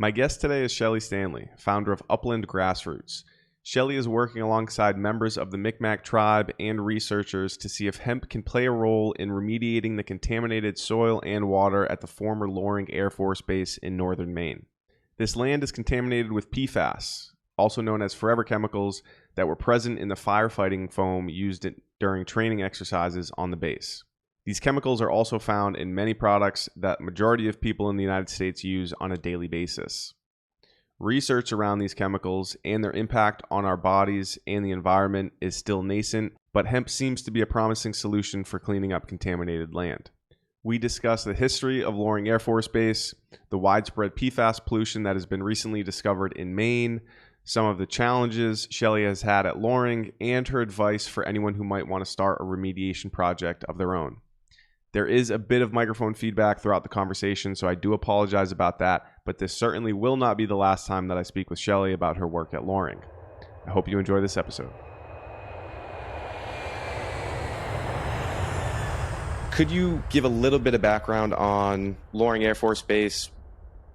My guest today is Chelli Stanley, founder of Upland Grassroots. Chelli is working alongside members of the Micmac tribe and researchers to see if hemp can play a role in remediating the contaminated soil and water at the former Loring Air Force Base in northern Maine. This land is contaminated with PFAS, also known as forever chemicals, that were present in the firefighting foam used during training exercises on the base. These chemicals are also found in many products that majority of people in the United States use on a daily basis. Research around these chemicals and their impact on our bodies and the environment is still nascent, but hemp seems to be a promising solution for cleaning up contaminated land. We discuss the history of Loring Air Force Base, the widespread PFAS pollution that has been recently discovered in Maine, some of the challenges Chelli has had at Loring, and her advice for anyone who might want to start a remediation project of their own. There is a bit of microphone feedback throughout the conversation, so I do apologize about that, but this certainly will not be the last time that I speak with Chelli about her work at Loring. I hope you enjoy this episode. Could you give a little bit of background on Loring Air Force Base,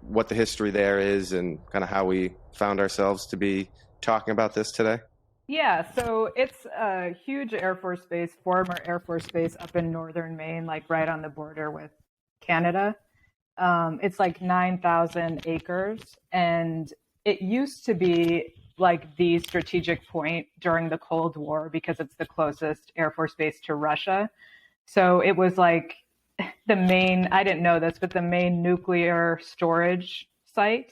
what the history there is, and kind of how we found ourselves to be talking about this today? Yeah, so it's a huge Air Force base, former Air Force base up in northern Maine, like right on the border with Canada. It's like 9,000 acres, and it used to be like the strategic point during the Cold War because it's the closest Air Force base to Russia. So it was like the main, I didn't know this, but the main nuclear storage site.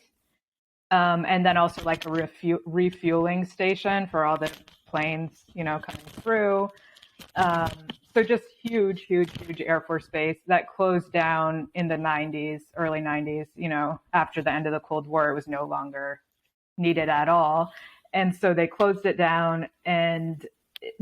And then also like a refueling station for all the planes, coming through. So just huge Air Force base that closed down in the 90s, early 90s, after the end of the Cold War. It was no longer needed at all. And so they closed it down and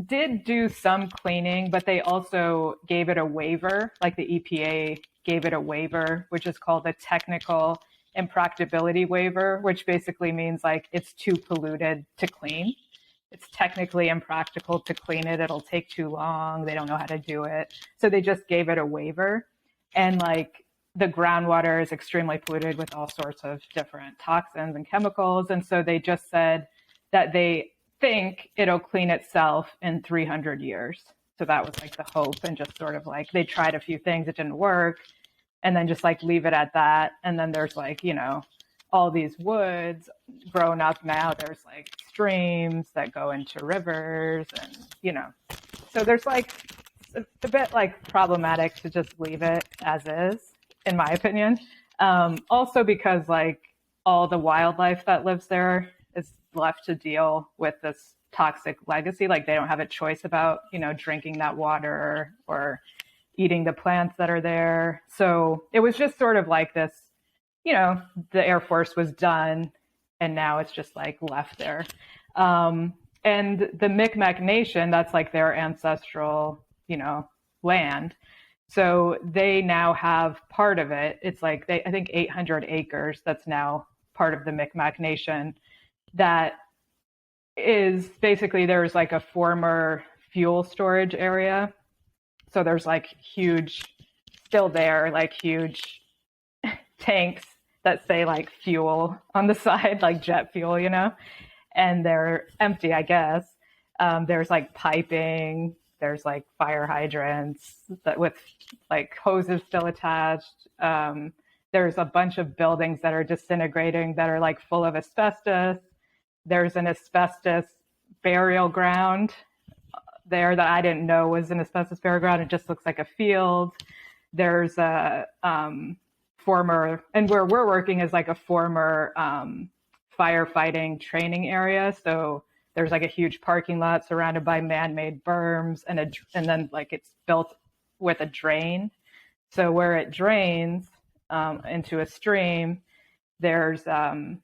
did do some cleaning, but they also gave it a waiver, like the EPA gave it a waiver, which is called a technical impracticability waiver, which basically means like it's too polluted to clean. It's technically impractical to clean it. It'll take too long. They don't know how to do it. So they just gave it a waiver. And like the groundwater is extremely polluted with all sorts of different toxins and chemicals. And so they just said that they think it'll clean itself in 300 years. So that was like the hope, and just sort of like they tried a few things, it didn't work. And then just like leave it at that. And then there's like, all these woods grown up now. There's like streams that go into rivers and, so there's like a bit like problematic to just leave it as is, in my opinion. Also because like all the wildlife that lives there is left to deal with this toxic legacy. Like they don't have a choice about, drinking that water or eating the plants that are there. So it was just sort of like this, the Air Force was done and now it's just like left there. And the Micmac Nation, that's like their ancestral, land. So they now have part of it. It's like I think 800 acres that's now part of the Micmac Nation. That is basically, there's like a former fuel storage area. So there's like huge tanks that say like fuel on the side, like jet fuel, and they're empty, I guess. There's like piping, there's like fire hydrants that with like hoses still attached. There's a bunch of buildings that are disintegrating that are like full of asbestos. There's an asbestos burial ground there that I didn't know was an asbestos burial ground. It just looks like a field. There's a former, and where we're working is like a former firefighting training area. So there's like a huge parking lot surrounded by man-made berms, and then like it's built with a drain. So where it drains into a stream, there's a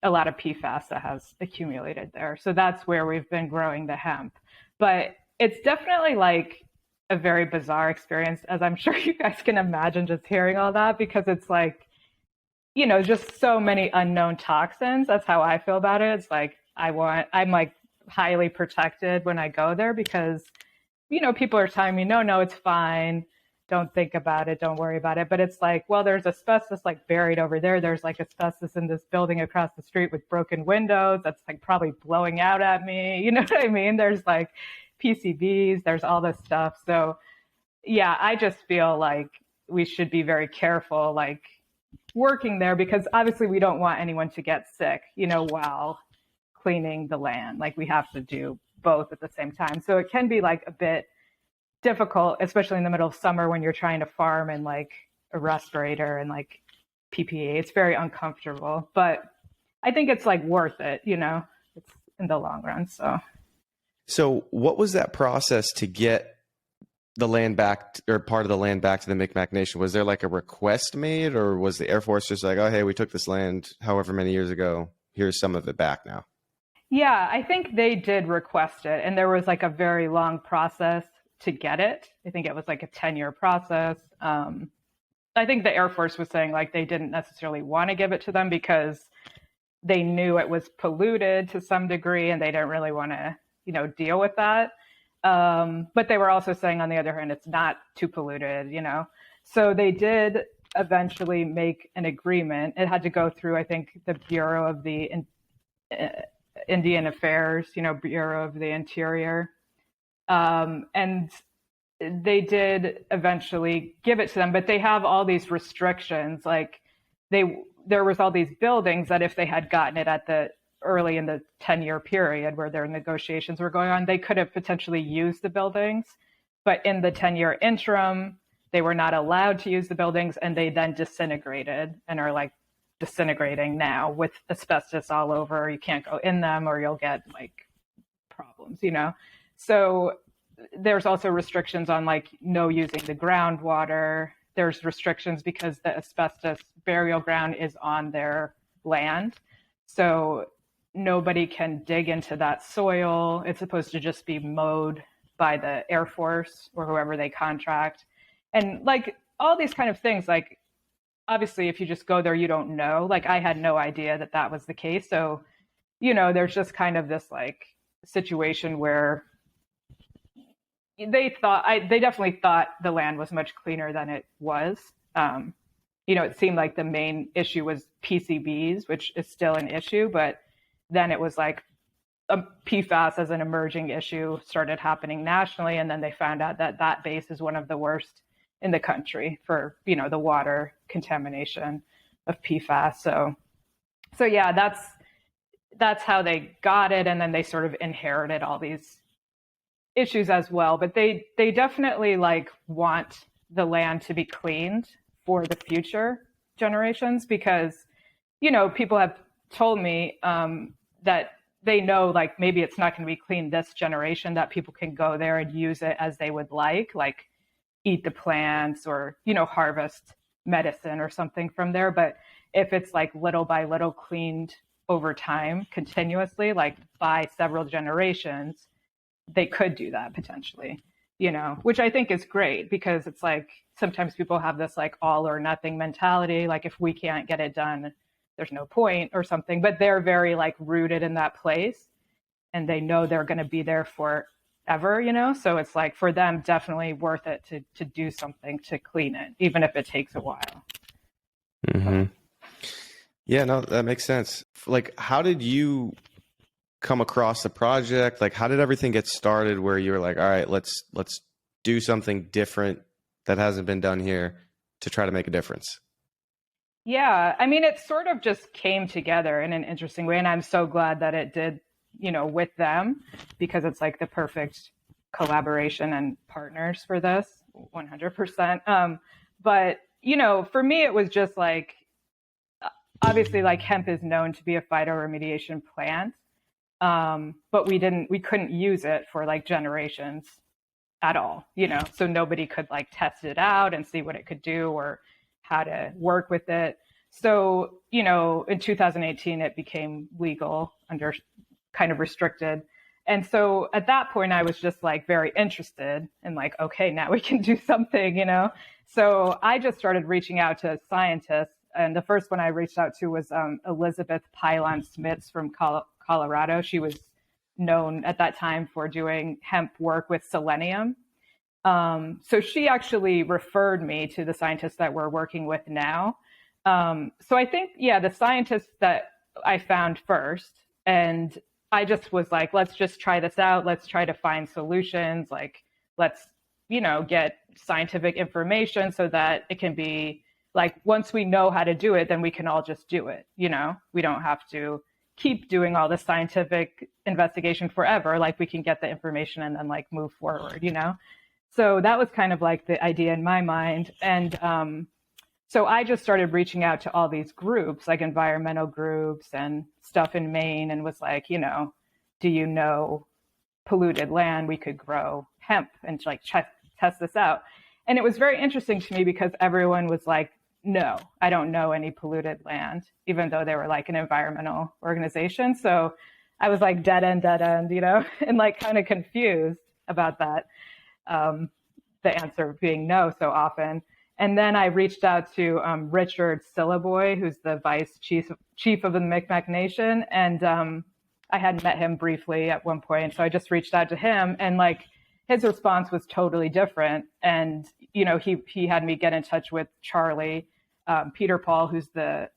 lot of PFAS that has accumulated there. So that's where we've been growing the hemp. But it's definitely like a very bizarre experience, as I'm sure you guys can imagine, just hearing all that, because it's like, just so many unknown toxins. That's how I feel about it. It's like, I'm like highly protected when I go there because, people are telling me, no, it's fine. don't think about it, don't worry about it. But it's like, well, there's asbestos like buried over there. There's like asbestos in this building across the street with broken windows. That's like probably blowing out at me. You know what I mean? There's like PCBs, there's all this stuff. So yeah, I just feel like we should be very careful, like working there, because obviously we don't want anyone to get sick, you know, while cleaning the land. Like we have to do both at the same time. So it can be like a bit difficult, especially in the middle of summer when you're trying to farm in like a respirator and like PPE. It's very uncomfortable, but I think it's like worth it, you know, it's in the long run. So what was that process to get the land back, or part of the land back to the Micmac Nation? Was there like a request made, or was the Air Force just like, oh, hey, we took this land however many years ago, here's some of it back now? Yeah, I think they did request it, and there was like a very long process to get it. I think it was like a 10-year process. I think the Air Force was saying like they didn't necessarily want to give it to them because they knew it was polluted to some degree, and they didn't really want to, you know, deal with that. But they were also saying, on the other hand, it's not too polluted, you know. So they did eventually make an agreement. It had to go through, I think, the Bureau of the Indian Affairs, you know, Bureau of the Interior. And they did eventually give it to them, but they have all these restrictions. Like there was all these buildings that if they had gotten it at the early in the 10-year period where their negotiations were going on, they could have potentially used the buildings. But in the 10-year interim, they were not allowed to use the buildings, and they then disintegrated and are like disintegrating now with asbestos all over. You can't go in them or you'll get like problems, you know? So there's also restrictions on like no using the groundwater. There's restrictions because the asbestos burial ground is on their land. So nobody can dig into that soil. It's supposed to just be mowed by the Air Force or whoever they contract. And like all these kind of things, like obviously if you just go there, you don't know. Like I had no idea that that was the case. So, you know, there's just kind of this like situation where they definitely thought the land was much cleaner than it was. You know, it seemed like the main issue was PCBs, which is still an issue, but then it was like PFAS as an emerging issue started happening nationally. And then they found out that that base is one of the worst in the country for, you know, the water contamination of PFAS. So yeah, that's how they got it. And then they sort of inherited all these issues as well. But they definitely like want the land to be cleaned for the future generations, because, you know, people have told me that they know like maybe it's not going to be clean this generation, that people can go there and use it as they would like eat the plants or, you know, harvest medicine or something from there. But if it's like little by little cleaned over time continuously, like by several generations, they could do that potentially, you know, which I think is great, because it's like sometimes people have this like all or nothing mentality. Like if we can't get it done, there's no point or something, but they're very like rooted in that place and they know they're going to be there forever, you know? So it's like for them, definitely worth it to do something to clean it, even if it takes a while. Mm-hmm. Yeah, no, that makes sense. Like, how did you come across the project? Like, how did everything get started where you were like, all right, let's do something different that hasn't been done here to try to make a difference? Yeah, I mean, it sort of just came together in an interesting way. And I'm so glad that it did, you know, with them, because it's like the perfect collaboration and partners for this, 100%. But, you know, for me, it was just like, obviously, like hemp is known to be a phytoremediation plant, but we couldn't use it for like generations at all, you know, so nobody could like test it out and see what it could do or how to work with it. So, you know, in 2018, it became legal under kind of restricted. And so at that point, I was just like very interested in like, okay, now we can do something, you know? So I just started reaching out to scientists. And the first one I reached out to was Elizabeth Pylon Smits from Colorado. She was known at that time for doing hemp work with selenium. So she actually referred me to the scientists that we're working with now. So I think, yeah, the scientists that I found first, and I just was like, let's just try this out. Let's try to find solutions. Like, let's, get scientific information so that it can be like, once we know how to do it, then we can all just do it. We don't have to keep doing all the scientific investigation forever. Like, we can get the information and then like move forward, So that was kind of like the idea in my mind. And so I just started reaching out to all these groups, like environmental groups and stuff in Maine, and was like, do you know polluted land? We could grow hemp and like test this out. And it was very interesting to me because everyone was like, no, I don't know any polluted land, even though they were like an environmental organization. So I was like dead end, and like kind of confused about that. The answer being no so often. And then I reached out to Richard Syllaboy, who's the vice chief of the Micmac Nation. And I had met him briefly at one point. So I just reached out to him, and like his response was totally different. And, he had me get in touch with Charlie, Peter Paul, who's the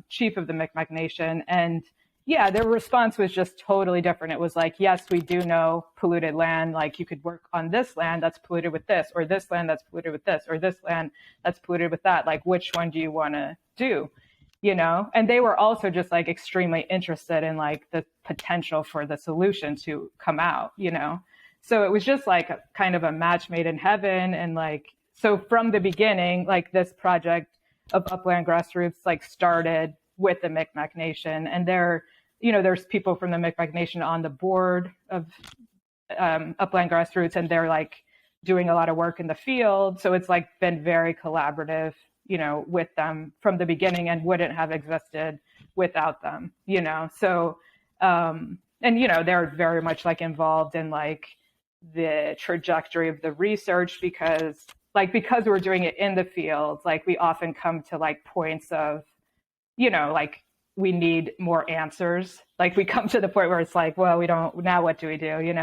chief of the Micmac Nation. And yeah, their response was just totally different. It was like, yes, we do know polluted land. Like, you could work on this land that's polluted with this, or this land that's polluted with this, or this land that's polluted with that. Like, which one do you want to do? And they were also just like extremely interested in like the potential for the solution to come out, So it was just like kind of a match made in heaven. And like, so from the beginning, like this project of Upland Grassroots like started with the Micmac Nation, and there's people from the Micmac Nation on the board of Upland Grassroots, and they're like doing a lot of work in the field. So it's like been very collaborative, with them from the beginning, and wouldn't have existed without them, So, and they're very much like involved in like the trajectory of the research because we're doing it in the field, like we often come to like points of, like we need more answers. Like we come to the point where it's like, well, now what do we do,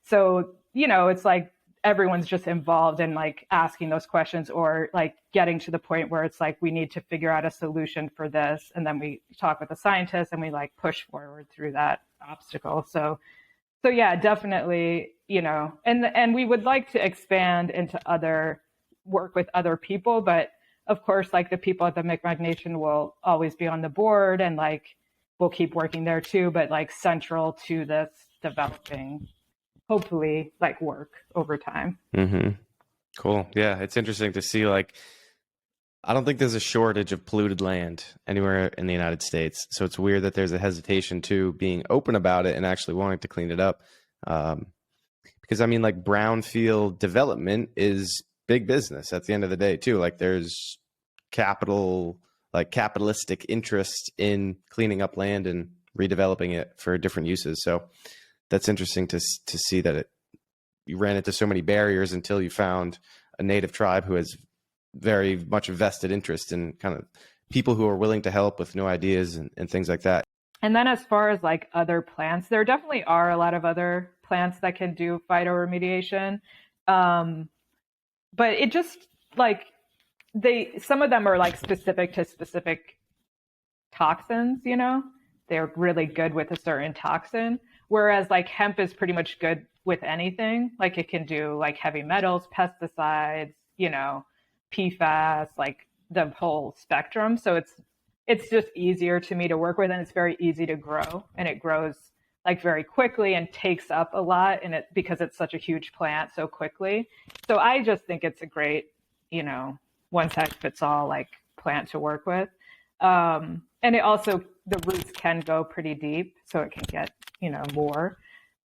So, it's like everyone's just involved in like asking those questions, or like getting to the point where it's like, we need to figure out a solution for this. And then we talk with the scientists and we like push forward through that obstacle. So yeah, definitely, and we would like to expand into work with other people, but of course, like the people at the Micmac Nation will always be on the board, and like we'll keep working there too, but like central to this developing, hopefully, like work over time. Mm-hmm. Cool. Yeah, it's interesting to see. Like, I don't think there's a shortage of polluted land anywhere in the United States. So it's weird that there's a hesitation to being open about it and actually wanting to clean it up. Because I mean, like brownfield development is big business at the end of the day too. Like there's capitalistic interest in cleaning up land and redeveloping it for different uses. So that's interesting to see that you ran into so many barriers until you found a native tribe who has very much a vested interest in kind of people who are willing to help with new ideas and things like that. And then as far as like other plants, there definitely are a lot of other plants that can do phytoremediation. But it just like some of them are like specific to specific toxins, they're really good with a certain toxin. Whereas like hemp is pretty much good with anything. Like it can do like heavy metals, pesticides, PFAS, like the whole spectrum. So it's just easier to me to work with, and it's very easy to grow, and it grows like very quickly and takes up a lot in it because it's such a huge plant so quickly. So I just think it's a great, one size fits all like plant to work with. And it also, the roots can go pretty deep, so it can get, more.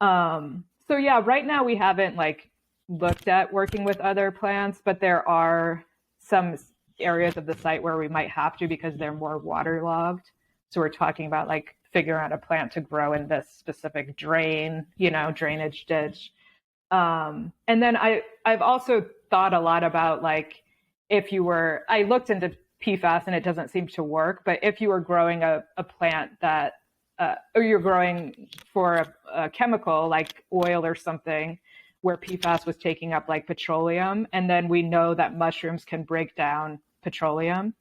So yeah, right now we haven't like looked at working with other plants, but there are some areas of the site where we might have to because they're more waterlogged. So we're talking about like figuring out a plant to grow in this specific drainage ditch. And then I've also thought a lot about like, I looked into PFAS and it doesn't seem to work, but if you were growing a plant that, or you're growing for a chemical like oil or something, where PFAS was taking up like petroleum. And then we know that mushrooms can break down petroleum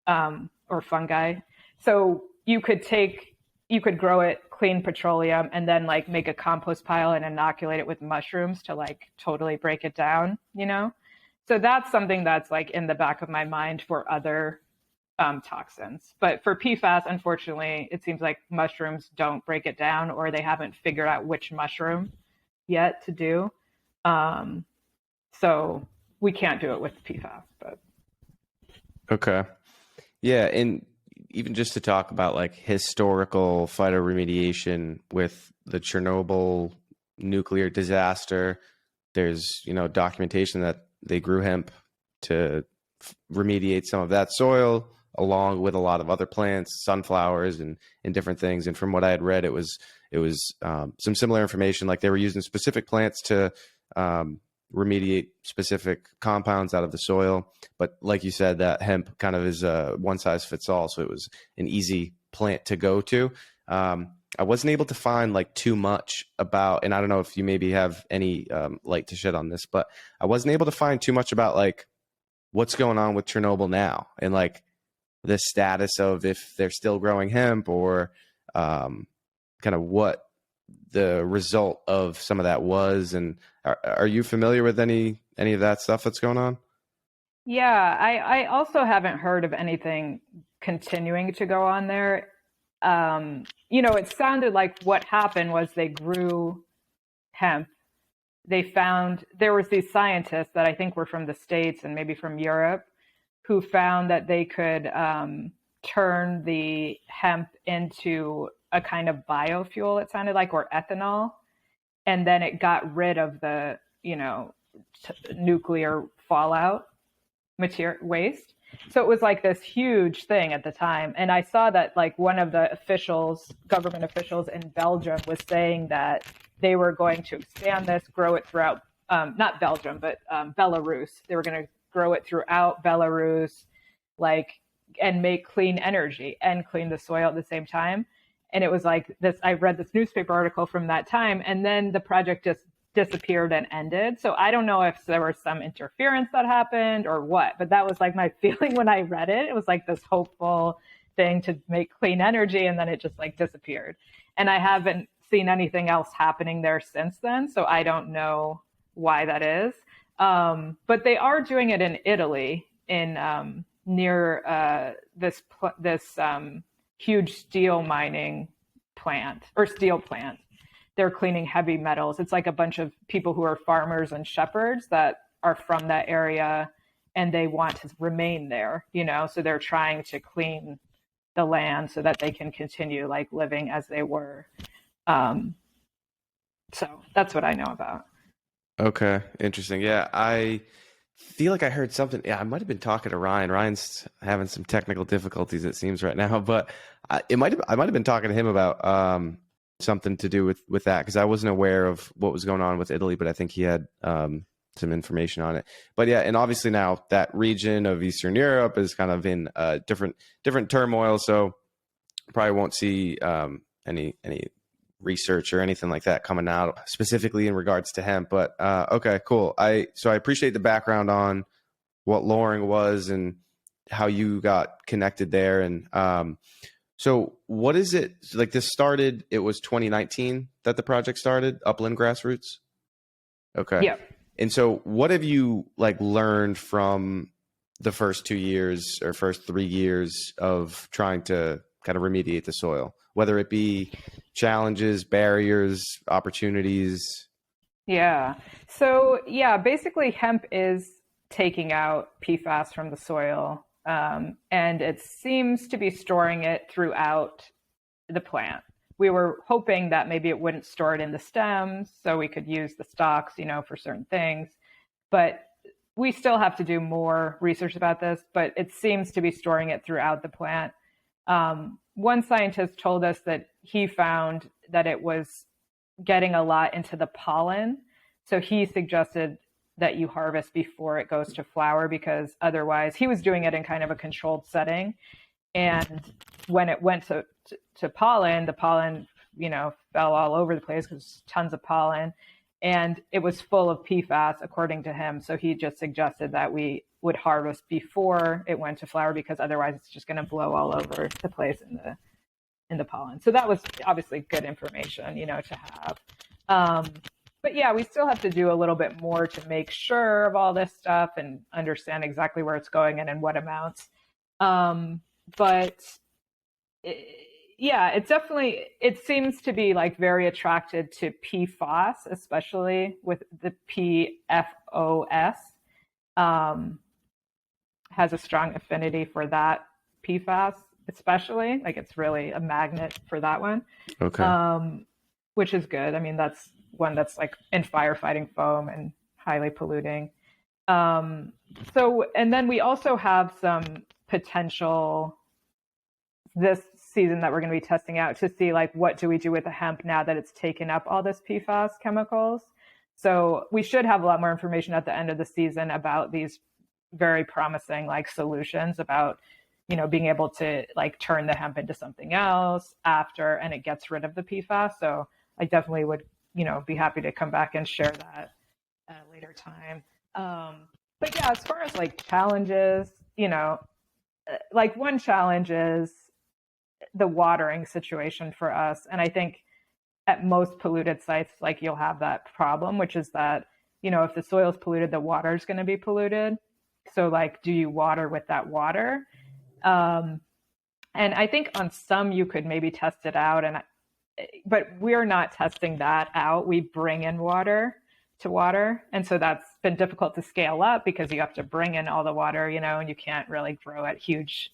or fungi. So you could grow it, clean petroleum, and then like make a compost pile and inoculate it with mushrooms to like totally break it down, you know? So that's something that's like in the back of my mind for other toxins. But for PFAS, unfortunately, it seems like mushrooms don't break it down, or they haven't figured out which mushroom yet to do. So we can't do it with PFAS. But Okay. Yeah, and even just to talk about like historical phytoremediation with the Chernobyl nuclear disaster, there's, documentation that they grew hemp to remediate some of that soil along with a lot of other plants, sunflowers and different things. And from what I had read, it was some similar information, like they were using specific plants to remediate specific compounds out of the soil. But like you said, that hemp kind of is a one size fits all. So it was an easy plant to go to. I wasn't able to find like too much about, and I don't know if you maybe have any light to shed on this, but I wasn't able to find too much about like what's going on with Chernobyl now and like the status of if they're still growing hemp or kind of what the result of some of that was. And are you familiar with any of that stuff that's going on? yeah, I also haven't heard of anything continuing to go on there. It sounded like what happened was they grew hemp. They found there was these scientists that I think were from the States and maybe from Europe who found that they could turn the hemp into a kind of biofuel, it sounded like, or ethanol. And then it got rid of the, nuclear fallout material waste. So it was like this huge thing at the time. And I saw that like one of the government officials in Belgium was saying that they were going to expand this, grow it throughout, not Belgium, but Belarus. They were going to grow it throughout Belarus, and make clean energy and clean the soil at the same time. And it was like this, I read this newspaper article from that time, and then the project just disappeared and ended. So I don't know if there was some interference that happened or what, but that was like my feeling when I read it. It was like this hopeful thing to make clean energy, and then it just like disappeared. And I haven't seen anything else happening there since then. So I don't know why that is. But they are doing it in Italy in near this huge steel mining plant or steel plant. They're cleaning heavy metals. It's like a bunch of people who are farmers and shepherds that are from that area, and they want to remain there, so they're trying to clean the land so that they can continue like living as they were. So that's what I know about. Okay, interesting. Yeah, I feel like I heard something. Yeah, I might have been talking to Ryan. Ryan's having some technical difficulties, it seems, right now. But I might have been talking to him about something to do with that, because I wasn't aware of what was going on with Italy, but I think he had some information on it. But yeah, and obviously now that region of Eastern Europe is kind of in different turmoil, so probably won't see any research or anything like that coming out specifically in regards to hemp. But okay, cool. So I appreciate the background on what Loring was and how you got connected there. And so what is it like? This started, it was 2019 that the project started, Upland Grassroots. Okay. Yeah. And so what have you like learned from the first 2 years or first 3 years of trying to kind of remediate the soil, whether it be challenges, barriers, opportunities? Yeah. So yeah, basically hemp is taking out PFAS from the soil, and it seems to be storing it throughout the plant. We were hoping that maybe it wouldn't store it in the stems, so we could use the stalks, for certain things. But we still have to do more research about this, but it seems to be storing it throughout the plant. One scientist told us that he found that it was getting a lot into the pollen. So he suggested that you harvest before it goes to flower, because otherwise he was doing it in kind of a controlled setting. And when it went to pollen, the pollen, fell all over the place because tons of pollen. and it was full of PFAS, according to him. So he just suggested that we would harvest before it went to flower, because otherwise it's just going to blow all over the place in the pollen. So that was obviously good information, to have. But yeah, we still have to do a little bit more to make sure of all this stuff and understand exactly where it's going and in what amounts. But yeah, it seems to be like very attracted to PFAS, especially with the PFOS, has a strong affinity for that PFAS, especially. Like it's really a magnet for that one. Okay. Which is good. I mean, that's one that's like in firefighting foam and highly polluting. And then we also have some potential this season that we're going to be testing out to see like what do we do with the hemp now that it's taken up all this PFAS chemicals. So we should have a lot more information at the end of the season about these very promising like solutions about, being able to like turn the hemp into something else after, and it gets rid of the PFAS. So I definitely would, be happy to come back and share that at a later time. But yeah, as far as like challenges, like one challenge is the watering situation for us. And I think at most polluted sites, like you'll have that problem, which is that, if the soil is polluted, the water is going to be polluted. So like, do you water with that water? And I think on some you could maybe test it out, but we're not testing that out. We bring in water to water. And so that's been difficult to scale up because you have to bring in all the water, and you can't really grow at huge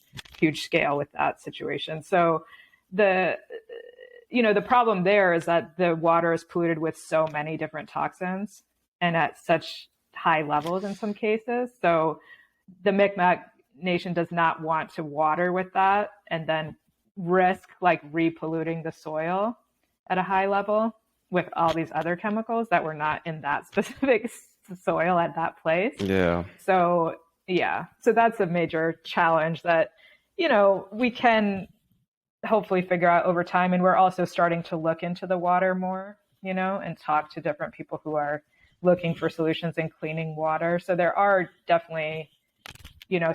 scale with that situation. So the problem there is that the water is polluted with so many different toxins and at such high levels in some cases. So the Micmac Nation does not want to water with that and then risk like repolluting the soil at a high level with all these other chemicals that were not in that specific soil at that place. Yeah. So that's a major challenge that, we can hopefully figure out over time. And we're also starting to look into the water more, and talk to different people who are looking for solutions in cleaning water. So there are definitely,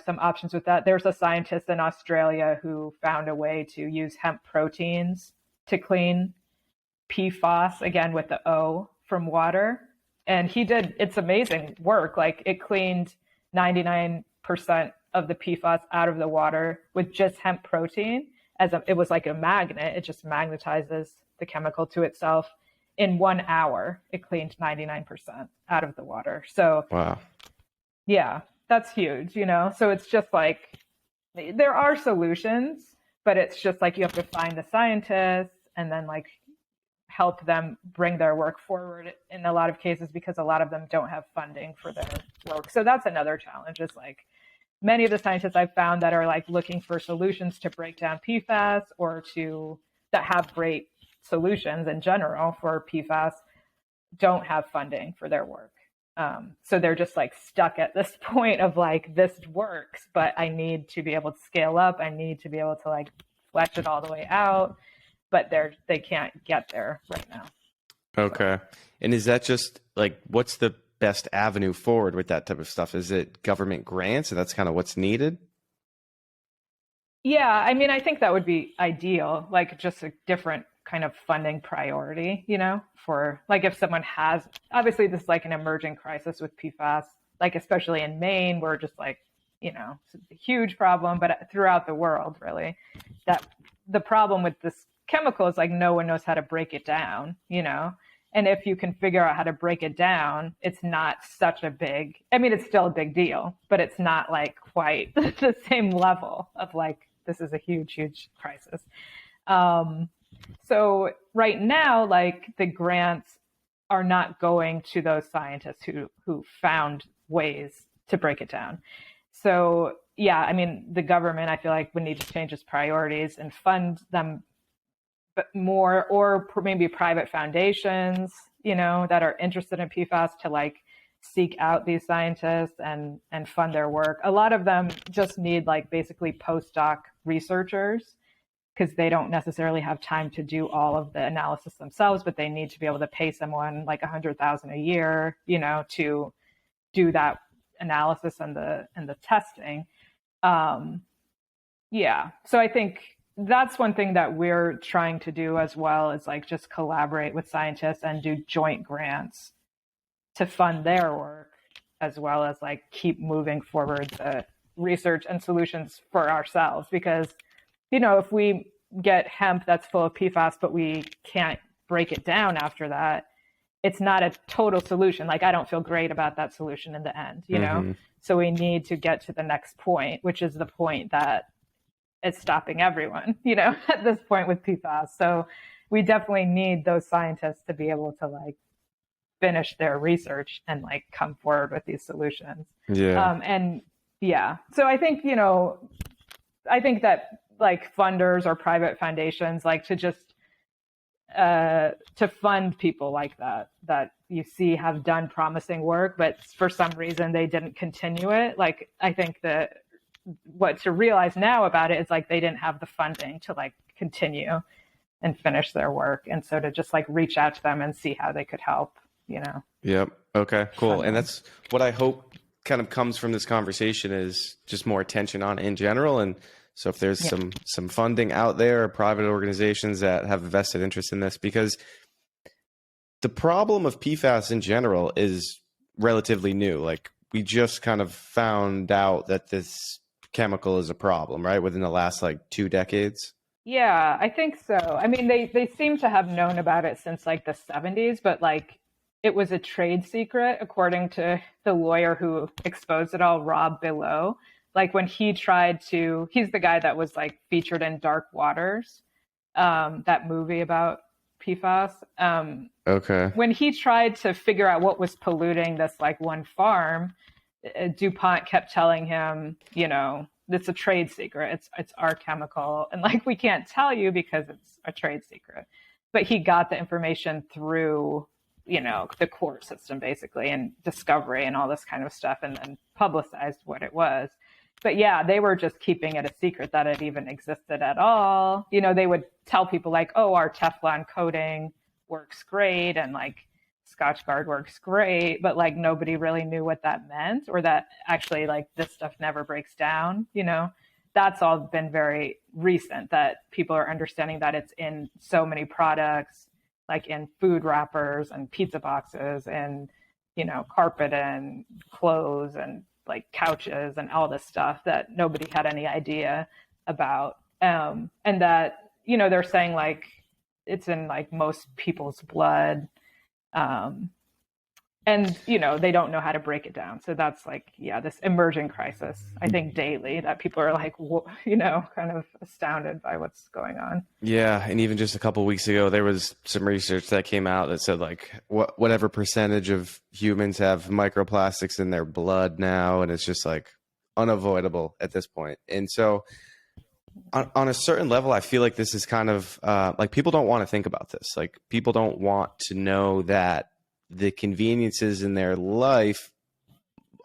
some options with that. There's a scientist in Australia who found a way to use hemp proteins to clean PFAS, again with the O, from water. And it's amazing work. Like it cleaned 99% of the PFAS out of the water with just hemp protein. It was like a magnet. It just magnetizes the chemical to itself. In 1 hour, it cleaned 99% out of the water. So, wow. Yeah, that's huge, So it's just like, there are solutions, but it's just like you have to find the scientists and then like help them bring their work forward in a lot of cases, because a lot of them don't have funding for their work. So that's another challenge, is like many of the scientists I've found that are like looking for solutions to break down PFAS or that have great solutions in general for PFAS don't have funding for their work. So they're just like stuck at this point of like, this works, but I need to be able to scale up. I need to be able to like flesh it all the way out, but they can't get there right now. Okay. So. And is that just like, what's the best avenue forward with that type of stuff? Is it government grants, and that's kind of what's needed? Yeah, I mean, I think that would be ideal, like just a different kind of funding priority, for like if someone has, obviously this is like an emerging crisis with PFAS, like especially in Maine, we're just like, it's a huge problem, but throughout the world, really, that the problem with this chemical is like no one knows how to break it down, and if you can figure out how to break it down, it's not such a big, it's still a big deal, but it's not like quite the same level of like, this is a huge crisis. So right now, like the grants are not going to those scientists who found ways to break it down. So yeah, the government, I feel like, would need to change its priorities and fund them more, or maybe private foundations, that are interested in PFAS to like seek out these scientists and fund their work. A lot of them just need like basically postdoc researchers, because they don't necessarily have time to do all of the analysis themselves, but they need to be able to pay someone like $100,000 a year, to do that analysis and the testing. Yeah. So I think that's one thing that we're trying to do as well, is like just collaborate with scientists and do joint grants to fund their work, as well as like keep moving forward the research and solutions for ourselves. Because, if we get hemp that's full of PFAS, but we can't break it down after that, it's not a total solution. Like, I don't feel great about that solution in the end, Mm-hmm. So we need to get to the next point, which is the point that is stopping everyone, at this point with PFAS. So we definitely need those scientists to be able to like finish their research and like come forward with these solutions. Yeah. And yeah, so I think, I think that like funders or private foundations like to just to fund people like that you see have done promising work, but for some reason they didn't continue it. Like, I think that what to realize now about it is like they didn't have the funding to like continue and finish their work. And so to just like reach out to them and see how they could help, Yep. Okay, cool. Fun. And that's what I hope kind of comes from this conversation, is just more attention on it in general. And so if there's some funding out there, or private organizations that have a vested interest in this, because the problem of PFAS in general is relatively new. Like, we just kind of found out that this chemical is a problem, right? Within the last like 2 decades. Yeah, I think so. I mean, they seem to have known about it since like the 70s, but like it was a trade secret, according to the lawyer who exposed it all, Rob Below. Like, when he tried to, he's the guy that was like featured in Dark Waters, that movie about PFAS. Okay. When he tried to figure out what was polluting this like one farm, DuPont kept telling him, it's a trade secret. It's our chemical. And like, we can't tell you because it's a trade secret. But he got the information through, the court system basically, and discovery and all this kind of stuff, and then publicized what it was. But yeah, they were just keeping it a secret that it even existed at all. They would tell people like, oh, our Teflon coating works great, and like Scotchgard works great, but like nobody really knew what that meant, or that actually like this stuff never breaks down. That's all been very recent, that people are understanding that it's in so many products, like in food wrappers and pizza boxes and, carpet and clothes and like couches and all this stuff that nobody had any idea about. And that, they're saying like it's in like most people's blood. And, they don't know how to break it down. So that's like, this emerging crisis, I think daily, that people are like, kind of astounded by what's going on. Yeah. And even just a couple of weeks ago, there was some research that came out that said like whatever percentage of humans have microplastics in their blood now. And it's just like unavoidable at this point. And so on a certain level, I feel like this is kind of like, people don't want to think about this. Like, people don't want to know that the conveniences in their life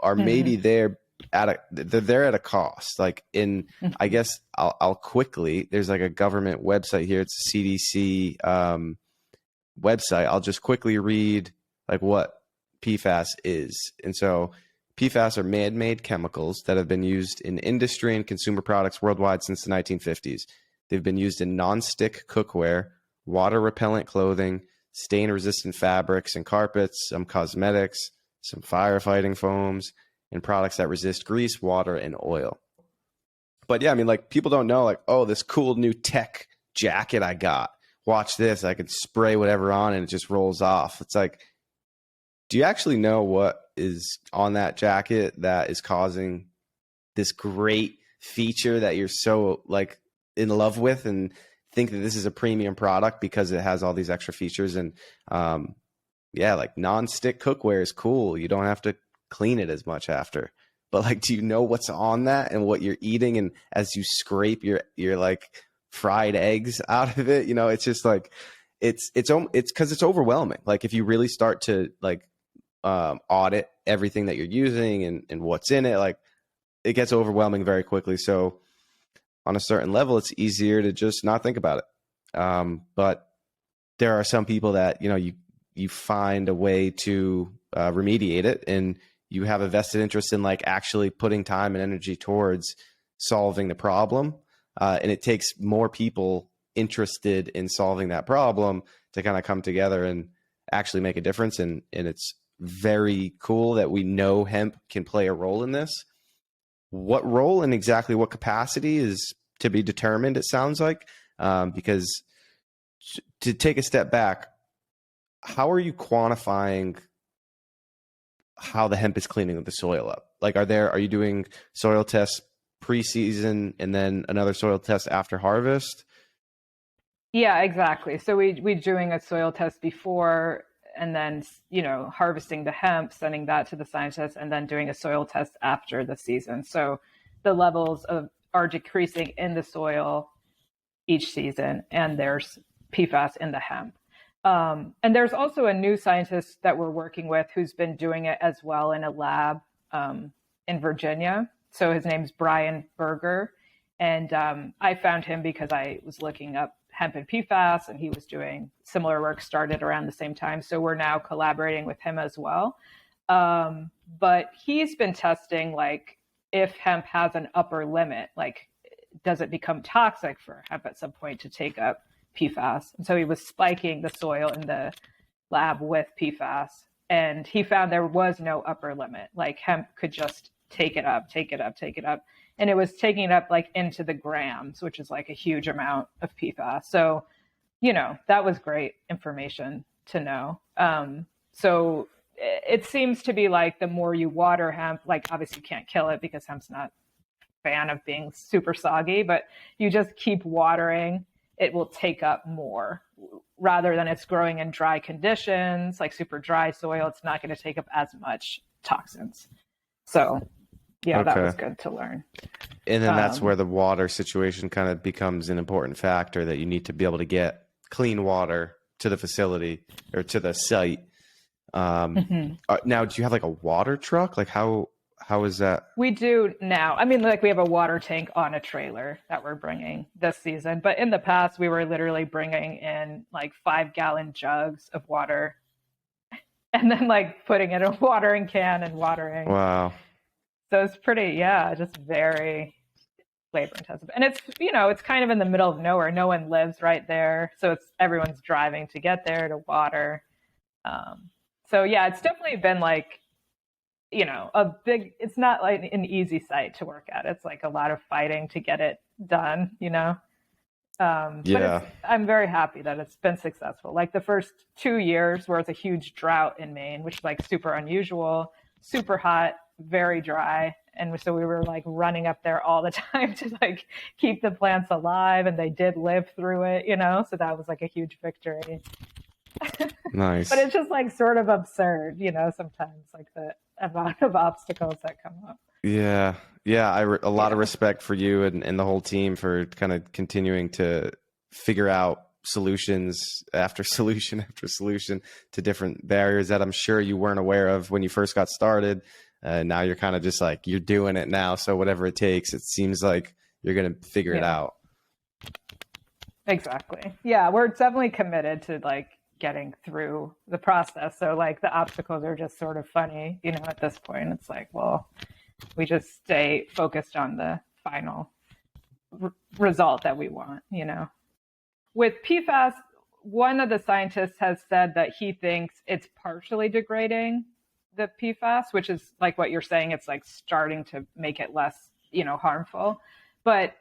are maybe they're at a cost. Like, I guess I'll quickly, there's like a government website here. It's a CDC website. I'll just quickly read like what PFAS is. And so PFAS are man-made chemicals that have been used in industry and consumer products worldwide since the 1950s. They've been used in non-stick cookware, water-repellent clothing, stain-resistant fabrics and carpets, some cosmetics, some firefighting foams, and products that resist grease, water, and oil. But yeah, I mean, like, people don't know, like, oh, this cool new tech jacket I got. Watch this. I can spray whatever on and it just rolls off. It's like, do you actually know what is on that jacket that is causing this great feature that you're so like in love with and think that this is a premium product because it has all these extra features? And like non-stick cookware is cool. You don't have to clean it as much after. But like, do you know what's on that and what you're eating? And as you scrape your like fried eggs out of it, it's just like it's because it's overwhelming. Like, if you really start to like audit everything that you're using and what's in it, like, it gets overwhelming very quickly. So on a certain level, it's easier to just not think about it. But there are some people that, you find a way to remediate it, and you have a vested interest in like actually putting time and energy towards solving the problem. And it takes more people interested in solving that problem to kind of come together and actually make a difference. And it's very cool that we know hemp can play a role in this. What role and exactly what capacity is to be determined, it sounds like, because to take a step back, how are you quantifying how the hemp is cleaning the soil up? Like, are you doing soil tests pre-season and then another soil test after harvest? Yeah, exactly. So we're doing a soil test before, and then, harvesting the hemp, sending that to the scientists, and then doing a soil test after the season. So the levels are decreasing in the soil each season, and there's PFAS in the hemp. And there's also a new scientist that we're working with who's been doing it as well in a lab in Virginia. So his name's Brian Berger. And I found him because I was looking up hemp and PFAS, and he was doing similar work, started around the same time. So we're now collaborating with him as well. But he's been testing, like, if hemp has an upper limit, like, does it become toxic for hemp at some point to take up PFAS? And so he was spiking the soil in the lab with PFAS, and he found there was no upper limit. Like, hemp could just take it up. And it was taking it up like into the grams, which is like a huge amount of PFAS. So, that was great information to know. So it seems to be like the more you water hemp, like, obviously you can't kill it because hemp's not a fan of being super soggy, but you just keep watering, it will take up more, rather than it's growing in dry conditions, like super dry soil. It's not going to take up as much toxins. So yeah, okay. That was good to learn. And then that's where the water situation kind of becomes an important factor, that you need to be able to get clean water to the facility or to the site. Now, do you have like a water truck? Like, how is that? We do now. I mean, like, we have a water tank on a trailer that we're bringing this season. But in the past, we were literally bringing in like 5-gallon jugs of water and then like putting it in a watering can and watering. Wow. So it's pretty, just very labor intensive. And it's, it's kind of in the middle of nowhere. No one lives right there. So everyone's driving to get there to water. So yeah, it's definitely been like, it's not like an easy site to work at. It's like a lot of fighting to get it done, But I'm very happy that it's been successful. Like, the first 2 years where it's a huge drought in Maine, which is like super unusual, super hot, very dry. And so we were like running up there all the time to like keep the plants alive, and they did live through it, so that was like a huge victory. Nice. But it's just like sort of absurd, sometimes, like the amount of obstacles that come up. Yeah. A lot of respect for you and the whole team for kind of continuing to figure out solutions after solution after solution to different barriers that I'm sure you weren't aware of when you first got started. Now you're kind of just like, you're doing it now. So whatever it takes, it seems like you're going to figure it out. Exactly. Yeah. We're definitely committed to like getting through the process. So like the obstacles are just sort of funny, at this point. It's like, well, we just stay focused on the final result that we want, With PFAS, one of the scientists has said that he thinks it's partially degrading the PFAS, which is like what you're saying. It's like starting to make it less, harmful. But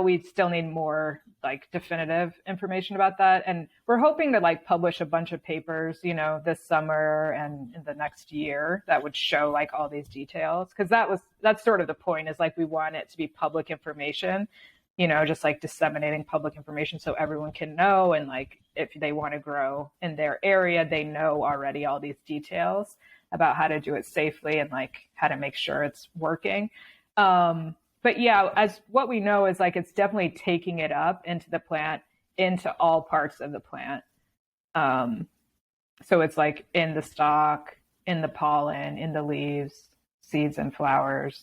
we still need more like definitive information about that. And we're hoping to like publish a bunch of papers, this summer and in the next year that would show like all these details. Cause that's sort of the point, is like, we want it to be public information, just like disseminating public information so everyone can know. And like, if they want to grow in their area, they know already all these details about how to do it safely and like how to make sure it's working. But yeah, as what we know is like, it's definitely taking it up into the plant, into all parts of the plant. So it's like in the stalk, in the pollen, in the leaves, seeds and flowers,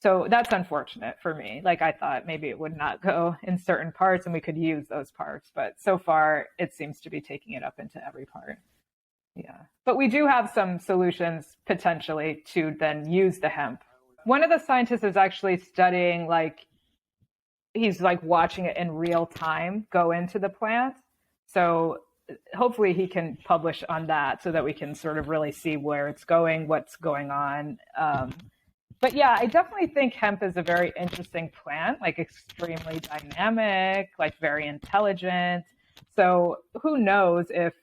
So that's unfortunate for me. Like I thought maybe it would not go in certain parts and we could use those parts, but so far it seems to be taking it up into every part. Yeah. But we do have some solutions potentially to then use the hemp. One of the scientists is actually studying, like, he's like watching it in real time go into the plant. So hopefully he can publish on that so that we can sort of really see where it's going, what's going on. But yeah, I definitely think hemp is a very interesting plant, like extremely dynamic, like very intelligent. So who knows if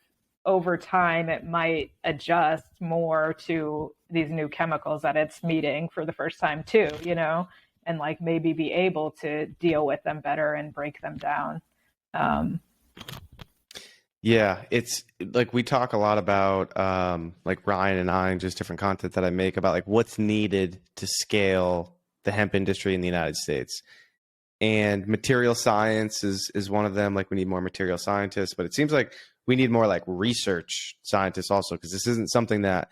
over time it might adjust more to these new chemicals that it's meeting for the first time too, you know, and like maybe be able to deal with them better and break them down. Yeah, it's like we talk a lot about like Ryan and I and just different content that I make about like what's needed to scale the hemp industry in the United States. And material science is one of them. Like we need more material scientists, but it seems like we need more like research scientists also, because this isn't something that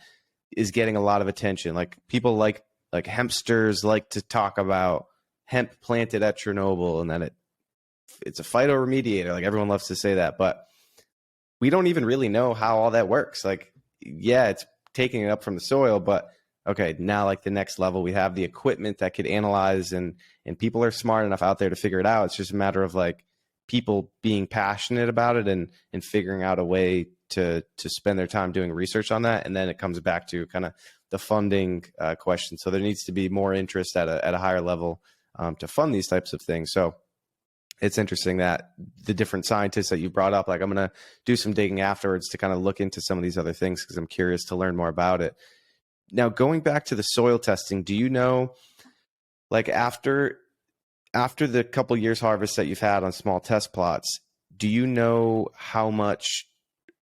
is getting a lot of attention. Like people like hempsters like to talk about hemp planted at Chernobyl and that it's a phytoremediator. Like everyone loves to say that, but we don't even really know how all that works. Like, yeah, it's taking it up from the soil, but okay, now like the next level, we have the equipment that could analyze and people are smart enough out there to figure it out. It's just a matter of like people being passionate about it and figuring out a way to spend their time doing research on that. And then it comes back to kind of the funding question. So there needs to be more interest at a higher level to fund these types of things. So it's interesting that the different scientists that you brought up, like I'm going to do some digging afterwards to kind of look into some of these other things because I'm curious to learn more about it. Now, going back to the soil testing, do you know, like after the couple years harvest that you've had on small test plots, do you know how much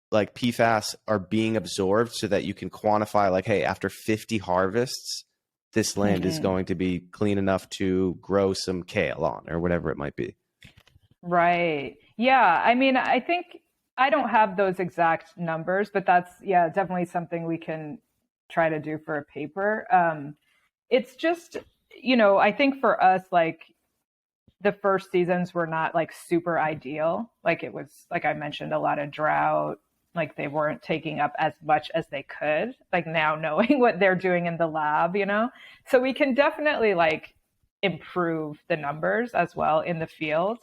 like PFAS are being absorbed so that you can quantify like, hey, after 50 harvests, this land is going to be clean enough to grow some kale on or whatever it might be? Right. Yeah. I mean, I think I don't have those exact numbers, but that's, yeah, definitely something we can try to do for a paper. It's just, you know, I think for us, like the first seasons were not like super ideal. Like it was, like I mentioned, a lot of drought, like they weren't taking up as much as they could, like now knowing what they're doing in the lab, you know? So we can definitely like improve the numbers as well in the field.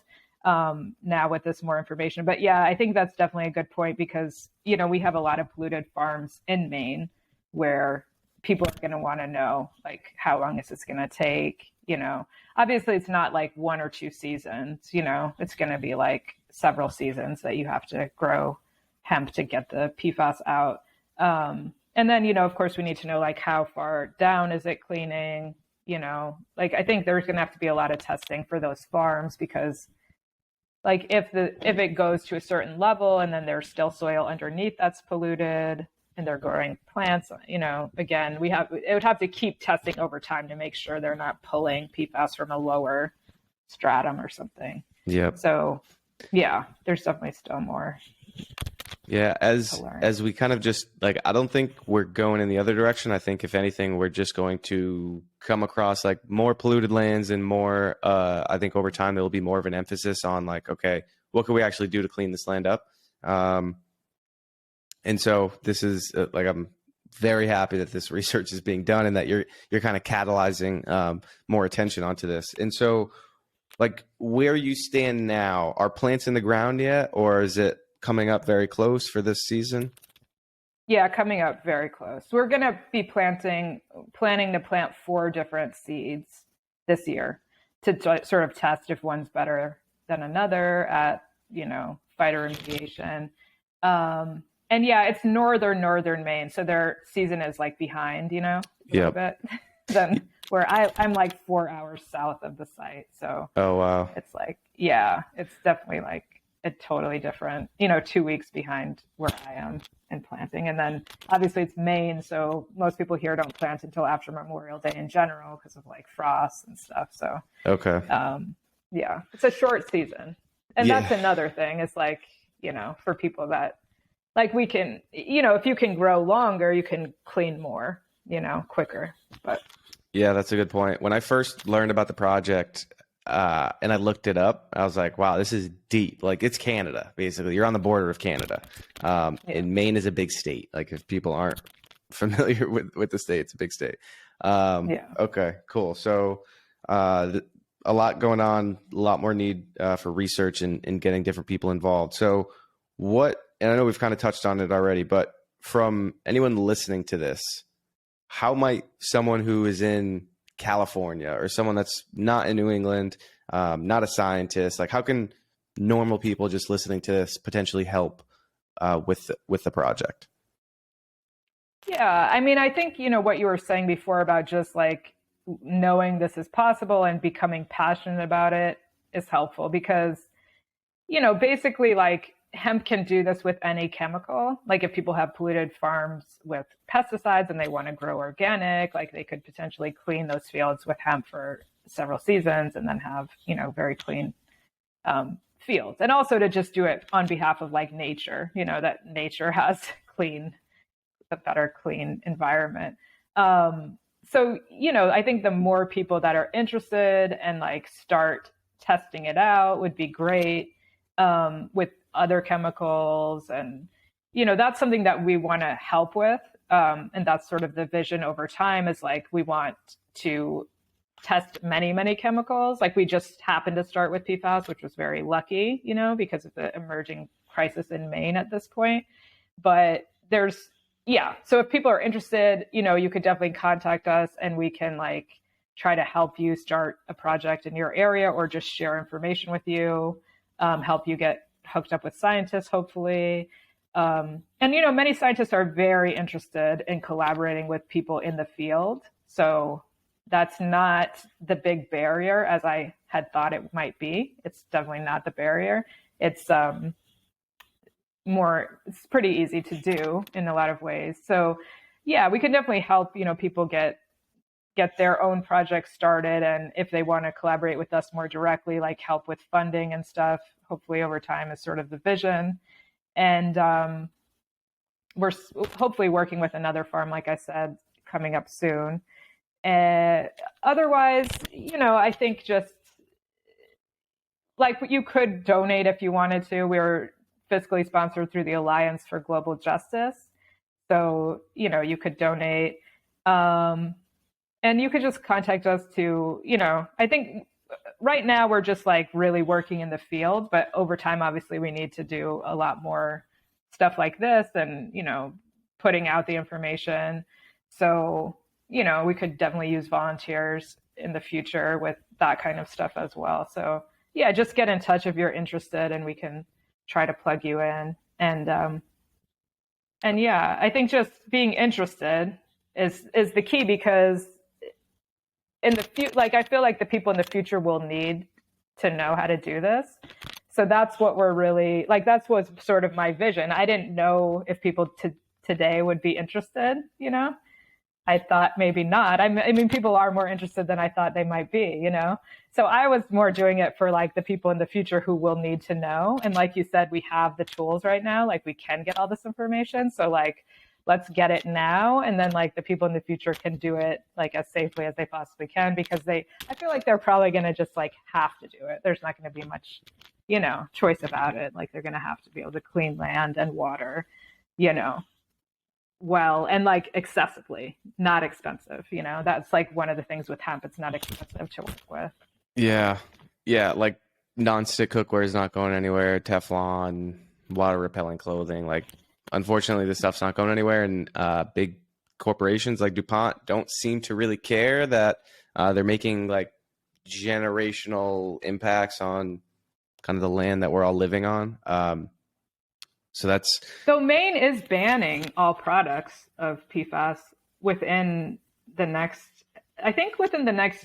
Now with this more information. But yeah, I think that's definitely a good point because, you know, we have a lot of polluted farms in Maine where people are going to want to know, like, how long is this going to take? You know, obviously it's not like 1 or 2 seasons, you know, it's going to be like several seasons that you have to grow hemp to get the PFAS out. And then, you know, of course we need to know like how far down is it cleaning, you know, like I think there's going to have to be a lot of testing for those farms because like if it goes to a certain level and then there's still soil underneath that's polluted and they're growing plants, you know, again, it would have to keep testing over time to make sure they're not pulling PFAS from a lower stratum or something. Yeah. So yeah, there's definitely still more. Yeah, as we kind of just like, I don't think we're going in the other direction. I think if anything, we're just going to come across like more polluted lands and more, I think over time, there will be more of an emphasis on like, okay, what can we actually do to clean this land up? And so this is like, I'm very happy that this research is being done and that you're kind of catalyzing more attention onto this. And so like where you stand now, are plants in the ground yet, or is it coming up very close for this season? Yeah, coming up very close. We're going to be planning to plant 4 different seeds this year to sort of test if one's better than another at, you know, phytoremediation. And yeah, it's northern Maine. So their season is like behind, you know, a little bit than where I'm like 4 hours south of the site. So oh, wow. It's like, yeah, it's definitely like a totally different, you know, 2 weeks behind where I am in planting. And then obviously it's Maine. So most people here don't plant until after Memorial Day in general because of like frost and stuff. So, okay. Yeah, it's a short season. And that's another thing. It's like, you know, for people that like we can, you know, if you can grow longer, you can clean more, you know, quicker. But Yeah, that's a good point. When I first learned about the project, and I looked it up, I was like, wow, this is deep. Like, it's Canada, basically. You're on the border of Canada. And Maine is a big state. Like, if people aren't familiar with the state, it's a big state. Okay, cool. So a lot going on, a lot more need for research and getting different people involved. So and I know we've kind of touched on it already, but from anyone listening to this, how might someone who is in California or someone that's not in New England, not a scientist, like how can normal people just listening to this potentially help with the project? Yeah, I mean, I think, what you were saying before about just like knowing this is possible and becoming passionate about it is helpful because, basically like hemp can do this with any chemical. Like if people have polluted farms with pesticides and they want to grow organic, like they could potentially clean those fields with hemp for several seasons and then have, very clean fields. And also to just do it on behalf of like nature, that nature has a better clean environment. So, I think the more people that are interested and like start testing it out would be great with other chemicals. And, that's something that we want to help with. And that's sort of the vision over time is like, we want to test many, many chemicals. Like we just happened to start with PFAS, which was very lucky, because of the emerging crisis in Maine at this point. But so if people are interested, you could definitely contact us and we can like try to help you start a project in your area or just share information with you, help you get hooked up with scientists, hopefully. And, many scientists are very interested in collaborating with people in the field. So that's not the big barrier as I had thought it might be. It's definitely not the barrier. It's pretty easy to do in a lot of ways. So yeah, we can definitely help, people get their own projects started. And if they want to collaborate with us more directly, like help with funding and stuff, hopefully over time is sort of the vision. And we're hopefully working with another farm, like I said, coming up soon. Otherwise, I think just like you could donate if you wanted to. We're fiscally sponsored through the Alliance for Global Justice. So, you could donate. And you could just contact us to, I think right now we're just like really working in the field, but over time, obviously we need to do a lot more stuff like this and, putting out the information. So, we could definitely use volunteers in the future with that kind of stuff as well. So yeah, just get in touch if you're interested and we can try to plug you in. And yeah, I think just being interested is the key because in the future, like I feel like the people in the future will need to know how to do this. So that's what we're really like. That's what's sort of my vision. I didn't know if people today would be interested. I thought maybe not. I mean, people are more interested than I thought they might be. So I was more doing it for like the people in the future who will need to know. And like you said, we have the tools right now. Like we can get all this information. So like, let's get it now. And then like the people in the future can do it like as safely as they possibly can because I feel like they're probably going to just like have to do it. There's not going to be much, choice about it. Like they're going to have to be able to clean land and water, well, and like accessibly, not expensive, that's like one of the things with hemp. It's not expensive to work with. Yeah. Like non-stick cookware is not going anywhere. Teflon, water repellent clothing, like unfortunately, this stuff's not going anywhere, and big corporations like DuPont don't seem to really care that they're making like generational impacts on kind of the land that we're all living on. So Maine is banning all products of PFAS within the next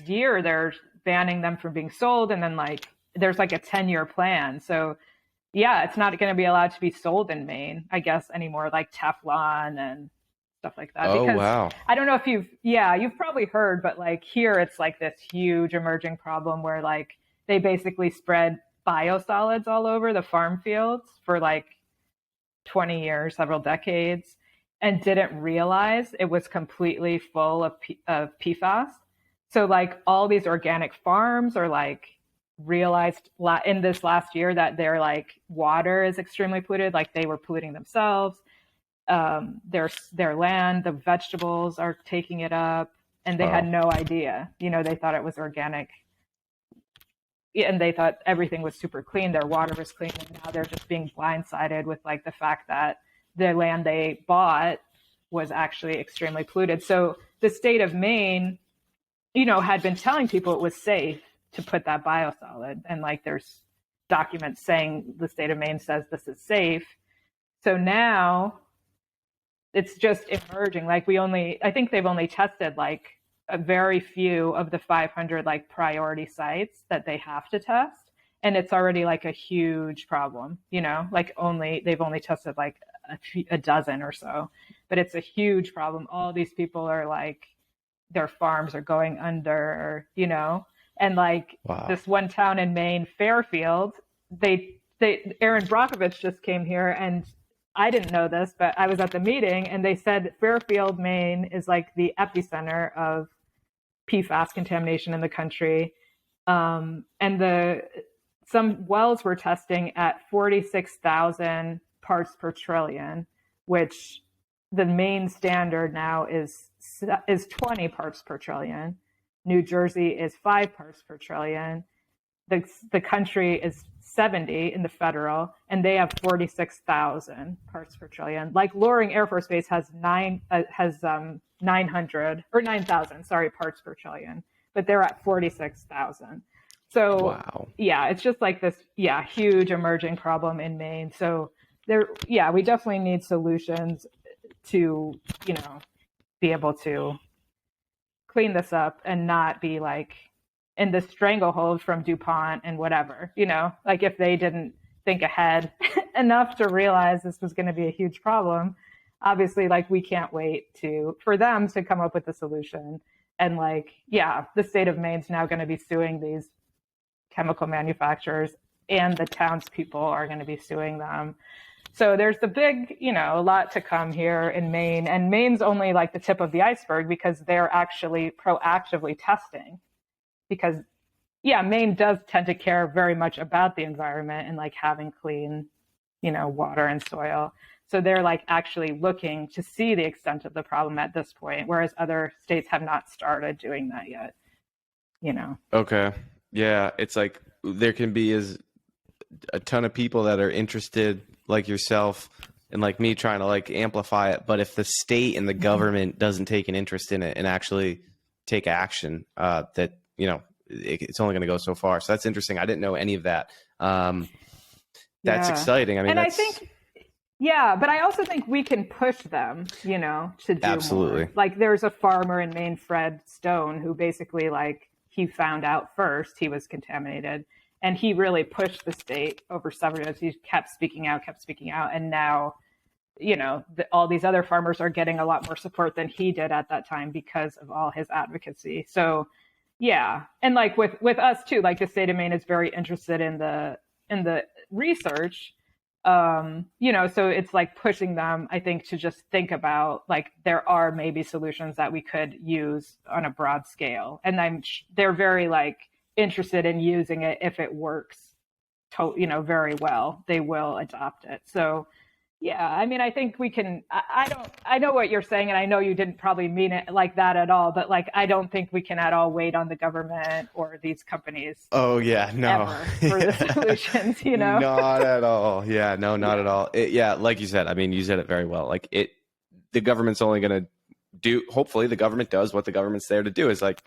year, they're banning them from being sold, and then like there's like a 10-year plan. So yeah, it's not going to be allowed to be sold in Maine, I guess, anymore, like Teflon and stuff like that. Oh, because wow. I don't know if you've probably heard, but like here it's like this huge emerging problem where like they basically spread biosolids all over the farm fields for like 20 years, several decades, and didn't realize it was completely full of PFAS. So like all these organic farms are like realized in this last year that their like water is extremely polluted, like they were polluting themselves. Their land, the vegetables are taking it up, and they had no idea. You know, they thought it was organic, and they thought everything was super clean. Their water was clean, and now they're just being blindsided with like the fact that the land they bought was actually extremely polluted. So the state of Maine, you know, had been telling people it was safe to put that biosolid, and like there's documents saying the state of Maine says this is safe. So now it's just emerging. Like I think they've only tested like a very few of the 500 like priority sites that they have to test. And it's already like a huge problem, you know, like they've only tested like a dozen or so, but it's a huge problem. All these people are like, their farms are going under, you know, and like This one town in Maine, Fairfield, Aaron Brockovich just came here, and I didn't know this, but I was at the meeting, and they said Fairfield, Maine is like the epicenter of PFAS contamination in the country. And some wells were testing at 46,000 parts per trillion, which the Maine standard now is 20 parts per trillion. New Jersey is 5 parts per trillion. The country is 70 in the federal, and they have 46,000 parts per trillion. Like Loring Air Force Base has 9,000 parts per trillion, but they're at 46,000. So yeah, it's just like this huge emerging problem in Maine. So we definitely need solutions to, you know, be able to clean this up and not be like in the stranglehold from DuPont and whatever, you know, like if they didn't think ahead enough to realize this was going to be a huge problem, obviously, like we can't wait for them to come up with a solution. And like, the state of Maine's now going to be suing these chemical manufacturers, and the townspeople are going to be suing them. So there's a big, you know, a lot to come here in Maine, and Maine's only like the tip of the iceberg because they're actually proactively testing. Because, Maine does tend to care very much about the environment and like having clean, you know, water and soil. So they're like actually looking to see the extent of the problem at this point, whereas other states have not started doing that yet, you know. Okay. Yeah. It's like there can be a ton of people that are interested, like yourself and like me, trying to like amplify it. But if the state and the government doesn't take an interest in it and actually take action, that, you know, it's only going to go so far. So that's interesting. I didn't know any of that. That's exciting. I mean, and I think, but I also think we can push them, you know, to do more. Like there's a farmer in Maine, Fred Stone, who basically like he found out first he was contaminated, and he really pushed the state over several years. He kept speaking out. And now, you know, all these other farmers are getting a lot more support than he did at that time because of all his advocacy. So, and like with us too, like the state of Maine is very interested in the research, you know, so it's like pushing them, I think, to just think about like there are maybe solutions that we could use on a broad scale, and they're very like interested in using it. If it works, you know, very well, they will adopt it. So I mean, I think we can. I know what you're saying, and I know you didn't probably mean it like that at all, but like, I don't think we can at all wait on the government or these companies. Oh yeah, no, for the solutions, you know. Not at all. Yeah, no, not at all. Like you said. I mean, you said it very well. Like the government's only going to do. Hopefully, the government does what the government's there to do, is like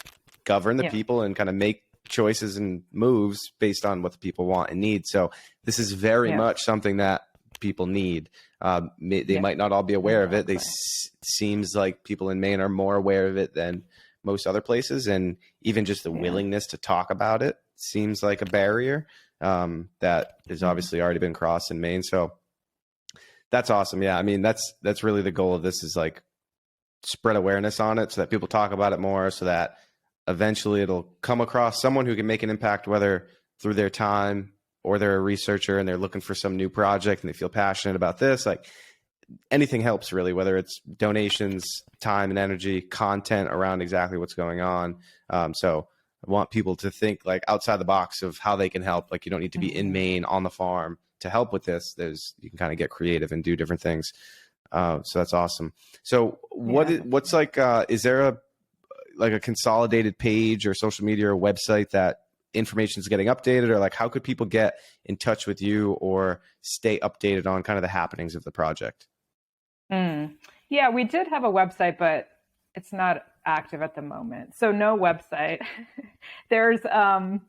govern the people and kind of make choices and moves based on what the people want and need. So this is very much something that people need. They might not all be aware of it. Seems like people in Maine are more aware of it than most other places, and even just the willingness to talk about it seems like a barrier that has obviously already been crossed in Maine. So that's awesome. I mean, that's really the goal of this, is like spread awareness on it so that people talk about it more, so that eventually it'll come across someone who can make an impact, whether through their time or they're a researcher and they're looking for some new project and they feel passionate about this. Like anything helps really, whether it's donations, time and energy, content around exactly what's going on. So I want people to think like outside the box of how they can help. Like you don't need to be in Maine on the farm to help with this. You can kind of get creative and do different things. So that's awesome. So what's like, is there a consolidated page or social media or website that information is getting updated, or like how could people get in touch with you or stay updated on kind of the happenings of the project? Yeah, we did have a website, but it's not active at the moment. So no website. There's, I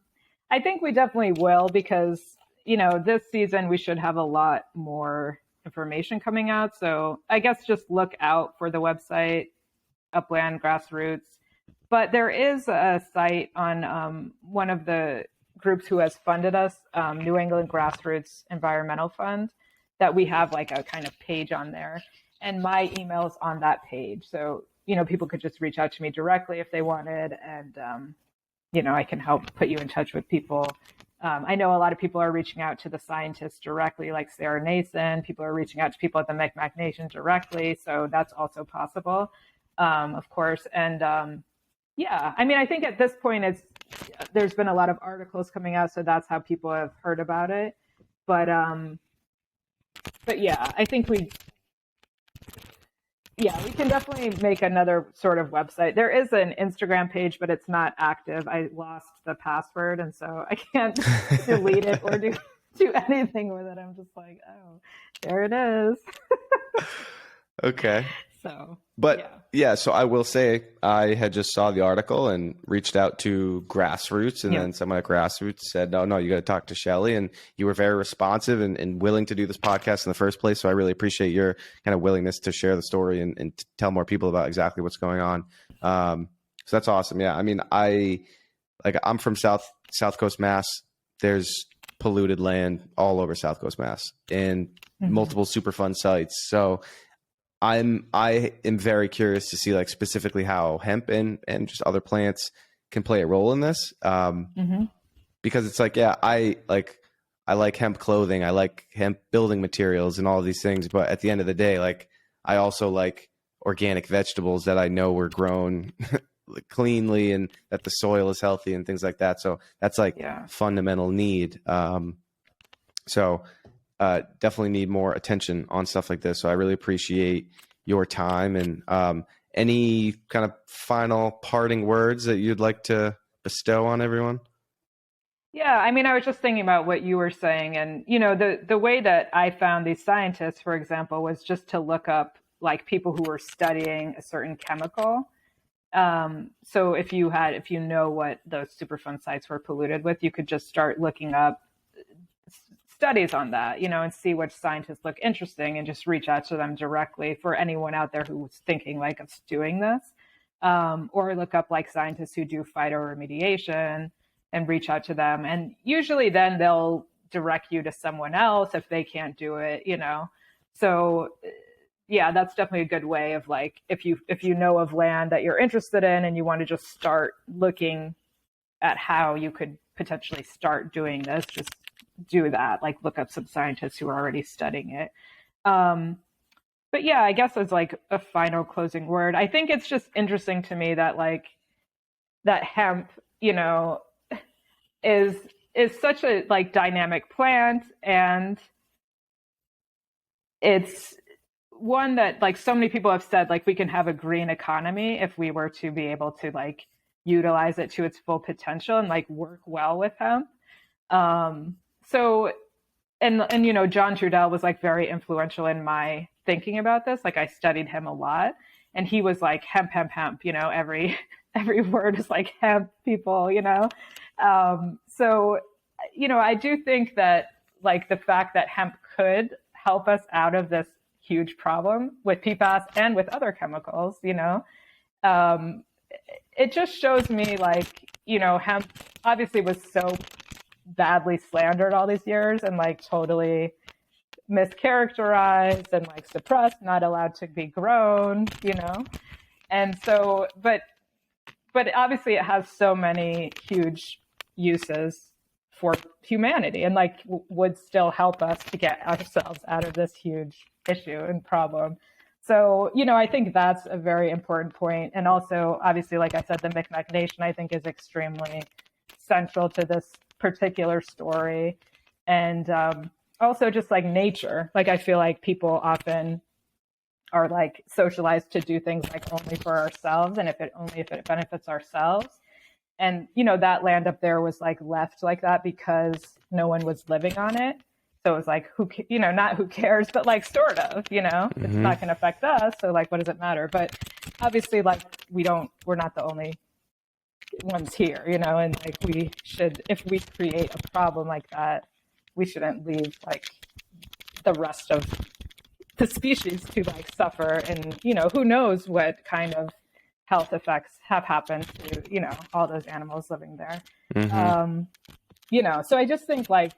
think we definitely will, because, this season we should have a lot more information coming out. So I guess just look out for the website, Upland Grassroots. But there is a site on one of the groups who has funded us, New England Grassroots Environmental Fund, that we have like a kind of page on there. And my email's on that page. So, people could just reach out to me directly if they wanted. And, I can help put you in touch with people. I know a lot of people are reaching out to the scientists directly, like Sarah Nason. People are reaching out to people at the Micmac Nation directly. So that's also possible, of course. And yeah, I mean, I think at this point, there's been a lot of articles coming out. So that's how people have heard about it. But yeah, I think we can definitely make another sort of website. There is an Instagram page, but it's not active. I lost the password, and so I can't delete it or do anything with it. I'm just like, oh, there it is. Okay. So, but yeah, so I will say I had just saw the article and reached out to Grassroots, and then someone at Grassroots said, no, you got to talk to Chelli, and you were very responsive and willing to do this podcast in the first place. So I really appreciate your kind of willingness to share the story and to tell more people about exactly what's going on. So that's awesome. Yeah. I mean, I'm from South Coast Mass. There's polluted land all over South Coast Mass and multiple Superfund sites. So I am very curious to see like specifically how hemp and just other plants can play a role in this. Because it's like, yeah, I like hemp clothing. I like hemp building materials and all of these things. But at the end of the day, like I also like organic vegetables that I know were grown cleanly and that the soil is healthy and things like that. So that's like fundamental need. So definitely need more attention on stuff like this. So I really appreciate your time, and any kind of final parting words that you'd like to bestow on everyone. Yeah, I mean, I was just thinking about what you were saying, and the way that I found these scientists, for example, was just to look up like people who were studying a certain chemical. So if you know what those Superfund sites were polluted with, you could just start looking up studies on that, and see which scientists look interesting and just reach out to them directly for anyone out there who's thinking like of doing this, or look up like scientists who do phytoremediation and reach out to them. And usually then they'll direct you to someone else if they can't do it, So yeah, that's definitely a good way of like, if you know of land that you're interested in and you want to just start looking at how you could potentially start doing this, just do that, like look up some scientists who are already studying it. But yeah, I guess as like a final closing word, I think it's just interesting to me that like that hemp, is such a like dynamic plant, and it's one that like so many people have said like we can have a green economy if we were to be able to like utilize it to its full potential and like work well with hemp. So, and John Trudell was like very influential in my thinking about this. Like I studied him a lot, and he was like hemp, hemp, hemp. Every word is like hemp, people. So, I do think that like the fact that hemp could help us out of this huge problem with PFAS and with other chemicals, it just shows me like hemp obviously was so badly slandered all these years and like totally mischaracterized and like suppressed, not allowed to be grown, and so but obviously it has so many huge uses for humanity and like would still help us to get ourselves out of this huge issue and problem. So, I think that's a very important point. And also, obviously, like I said, the Micmac Nation, I think, is extremely central to this particular story. And also just like nature, like I feel like people often are like socialized to do things like only for ourselves and if it benefits ourselves. And, that land up there was like left like that because no one was living on it. So it was like, not who cares, but like sort of, it's not going to affect us. So like, what does it matter? But obviously, like, we're not the only ones here, and like we should, if we create a problem like that, we shouldn't leave like the rest of the species to like suffer. And, who knows what kind of health effects have happened to, all those animals living there. So I just think like,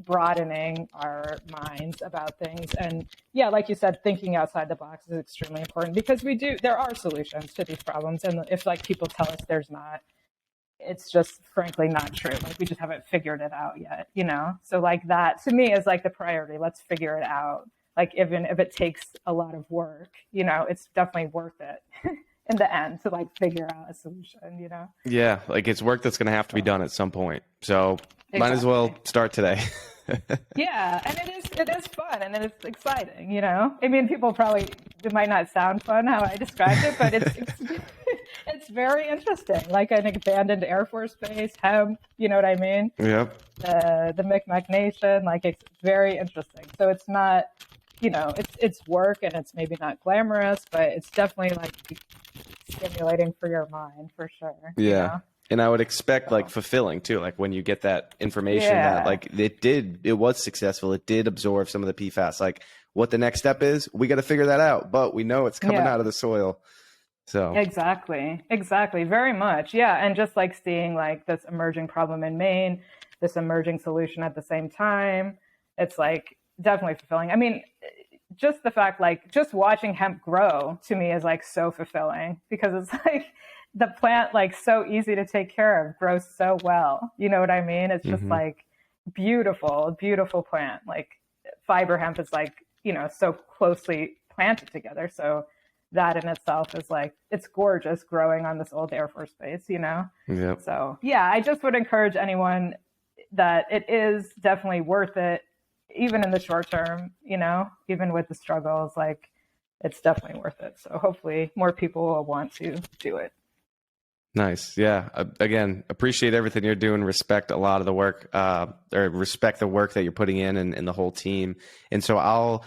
broadening our minds about things. And yeah, like you said, thinking outside the box is extremely important because there are solutions to these problems. And if like people tell us there's not, it's just frankly not true. Like we just haven't figured it out yet, So like that to me is like the priority. Let's figure it out. Like even if it takes a lot of work, it's definitely worth it in the end to like figure out a solution, Yeah, like it's work that's going to have to be done at some point. So might as well start today. Yeah, and it is fun and it's exciting, I mean, it might not sound fun how I described it, but it's very interesting. Like an abandoned Air Force base, hemp, you know what I mean? Yep. The Micmac Nation, like it's very interesting. So it's not, it's work and it's maybe not glamorous, but it's definitely like stimulating for your mind for sure. Yeah. And I would expect like fulfilling too, like when you get that information that like it was successful. It did absorb some of the PFAS. Like what the next step is, we got to figure that out, but we know it's coming out of the soil. So exactly. Very much. Yeah. And just like seeing like this emerging problem in Maine, this emerging solution at the same time, it's like definitely fulfilling. I mean, just the fact, like just watching hemp grow to me is like so fulfilling because it's like, the plant, like so easy to take care of, grows so well. You know what I mean? It's just like beautiful plant. Like fiber hemp is like, so closely planted together. So that in itself is like, it's gorgeous growing on this old Air Force base, Yep. So yeah, I just would encourage anyone that it is definitely worth it, even in the short term, even with the struggles, like it's definitely worth it. So hopefully more people will want to do it. Nice. Yeah. Again, appreciate everything you're doing. Respect a lot of the work, or respect the work that you're putting in and the whole team. And so I'll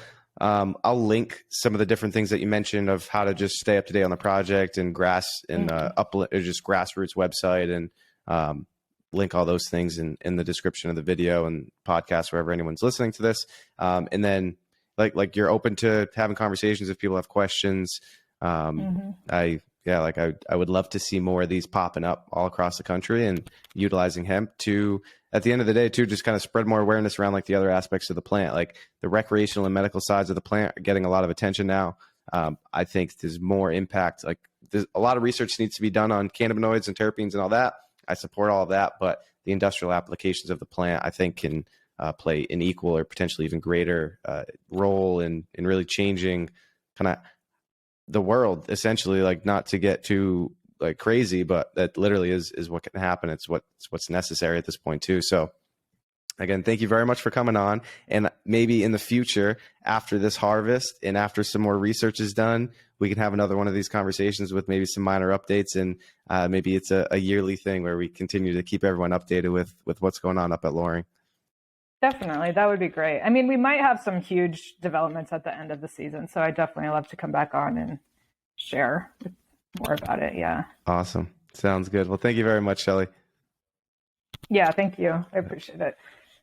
link some of the different things that you mentioned of how to just stay up to date on the project and Upland, or just Grassroots website, and link all those things in the description of the video and podcast, wherever anyone's listening to this. And then like you're open to having conversations if people have questions. I would love to see more of these popping up all across the country and utilizing hemp to, at the end of the day, too, just kind of spread more awareness around like the other aspects of the plant. Like the recreational and medical sides of the plant are getting a lot of attention now. I think there's more impact. Like there's a lot of research needs to be done on cannabinoids and terpenes and all that. I support all of that, but the industrial applications of the plant, I think, can play an equal or potentially even greater role in really changing kind of the world, essentially. Like not to get too like crazy, but that literally is what can happen. It's what's necessary at this point too. So again, thank you very much for coming on. And maybe in the future, after this harvest and after some more research is done, we can have another one of these conversations with maybe some minor updates. And maybe it's a yearly thing where we continue to keep everyone updated with what's going on up at Loring. Definitely. That would be great. I mean, we might have some huge developments at the end of the season. So I definitely love to come back on and share more about it. Yeah. Awesome. Sounds good. Well, thank you very much, Chelli. Yeah, thank you. I appreciate it.